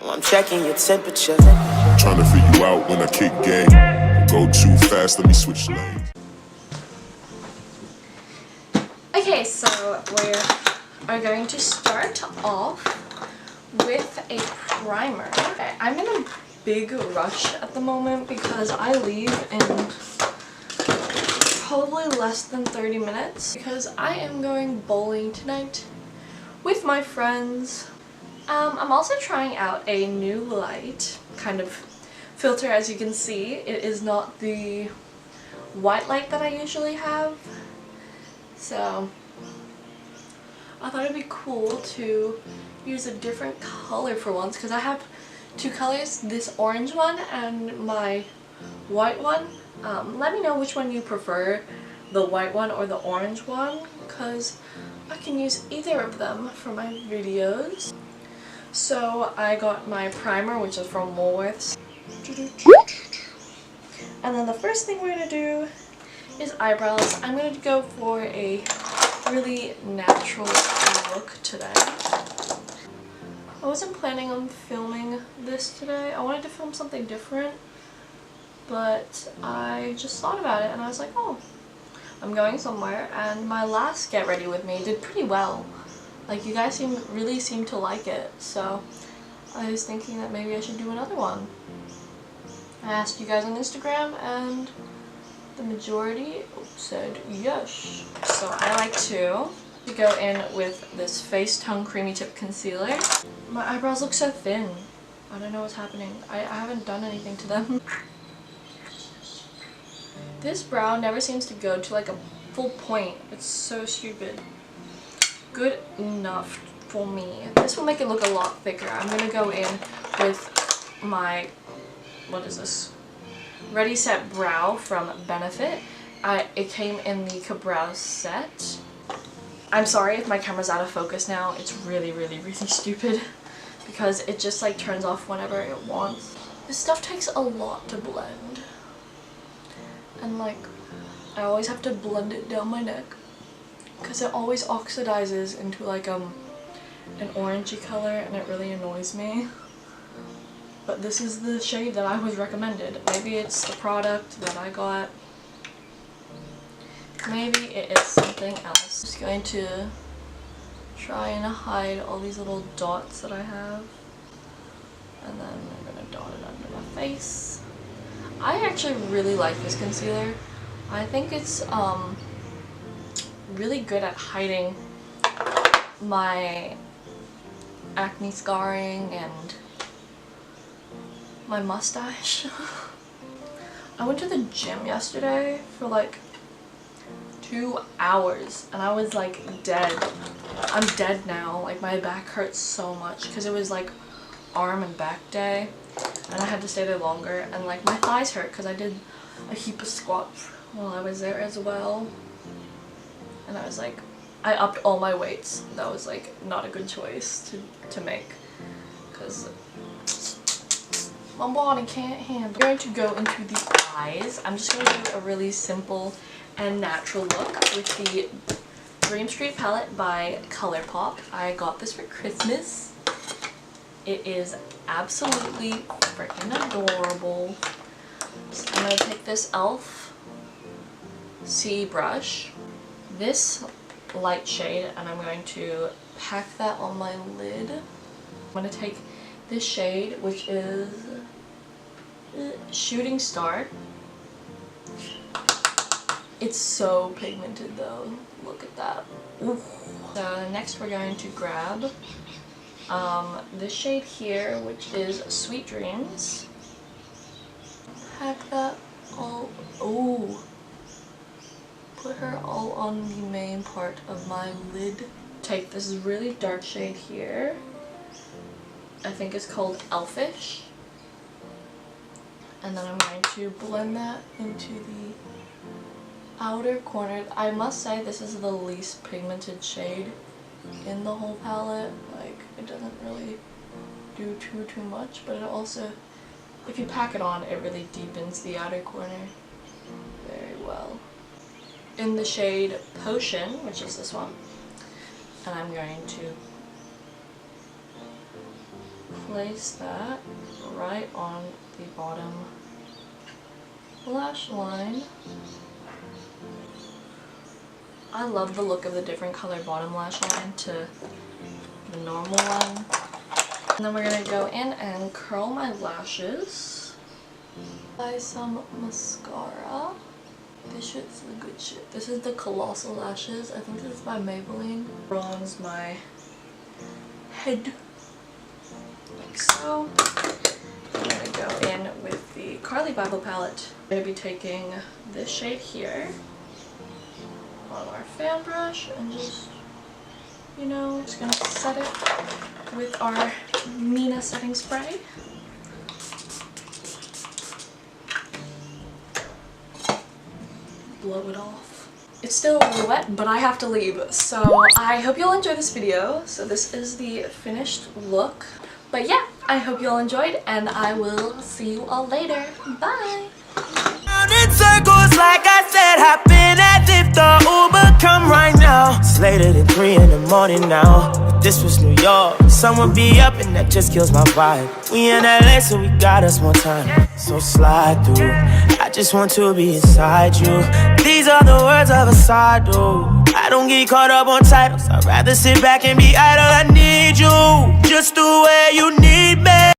I'm checking your temperature. Trying to figure you out when I kick game. Go too fast, let me switch lanes. Okay, so we are going to start off with a primer. Okay, I'm in a big rush at the moment because I leave in probably less than 30 minutes because I am going bowling tonight with my friends. I'm also trying out a new light kind of filter. As you can see, it is not the white light that I usually have, so I thought it'd be cool to use a different color for once because I have two colors, this orange one and my white one. Let me know which one you prefer, the white one or the orange one, because I can use either of them for my videos. So I got my primer, which is from Woolworths. And then the first thing we're going to do is eyebrows. I'm going to go for a really natural look today. I wasn't planning on filming this today. I wanted to film something different, but I just thought about it and I was like, oh, I'm going somewhere, and my last Get Ready With Me did pretty well. Like, you guys really seem to like it, so I was thinking that maybe I should do another one. I asked you guys on Instagram and the majority said yes. So I like to go in with this Face Tone Creamy Tip Concealer. My eyebrows look so thin. I don't know what's happening. I haven't done anything to them. This brow never seems to go to like a full point. It's so stupid. Good enough for me. This will make it look a lot thicker. I'm gonna go in with my, what is this? Ready Set Brow from Benefit. It came in the Ka-Brow set. I'm sorry if my camera's out of focus now. It's really stupid because it just like turns off whenever it wants. This stuff takes a lot to blend. And like, I always have to blend it down my neck because it always oxidizes into like an orangey color and it really annoys me. But this is the shade that I was recommended. Maybe it's the product that I got. Maybe it is something else. I'm just going to try and hide all these little dots that I have. And then I'm going to dot it under my face. I actually really like this concealer. I think it's really good at hiding my acne scarring and my mustache. I went to the gym yesterday for like 2 hours and I was like dead. I'm dead now. Like, my back hurts so much because it was like arm and back day and I had to stay there longer, and like my thighs hurt because I did a heap of squats while I was there as well. And I was like, I upped all my weights. That was like not a good choice to make because my body can't handle. I'm going to go into the eyes. I'm just going to do a really simple and natural look with the Dream Street palette by ColourPop. I got this for Christmas. It is absolutely freaking adorable. So I'm going to take this e.l.f. C brush, this light shade, and I'm going to pack that on my lid. I'm going to take this shade, which is Shooting Star. It's so pigmented though. Look at that. Ooh. So next we're going to grab this shade here, which is Sweet Dreams. Pack that all. Oh. Put her all on the main part of my lid. Take this really dark shade here. I think it's called Elfish. And then I'm going to blend that into the outer corner. I must say this is the least pigmented shade in the whole palette. Like, it doesn't really do too much, but it also, if you pack it on, it really deepens the outer corner very well. In the shade Potion, which is this one, and I'm going to place that right on the bottom lash line. I love the look of the different color bottom lash line to the normal one. And then we're gonna go in and curl my lashes. Apply some mascara. This shit's the good shit. This is the Colossal Lashes. I think this is by Maybelline. Bronze my head like so. I'm gonna go in with the Carly Bible palette. I'm gonna be taking this shade here on our fan brush and just, you know, just gonna set it with our Nina setting spray. Blow it off. It's still a little wet, but I have to leave, so I hope you'll enjoy this video. So this is the finished look. But yeah, I hope you all enjoyed, and I will see you all later. Bye! In circles, like I said, hopping as if the Uber come right now. It's later than 3 in the morning now. If this was New York, someone be up and that just kills my vibe. We in LA, so we got us more time. So slide through. I just want to be inside you. These are the words of a side dude. I don't get caught up on titles. I'd rather sit back and be idle. I need you just the way you need me.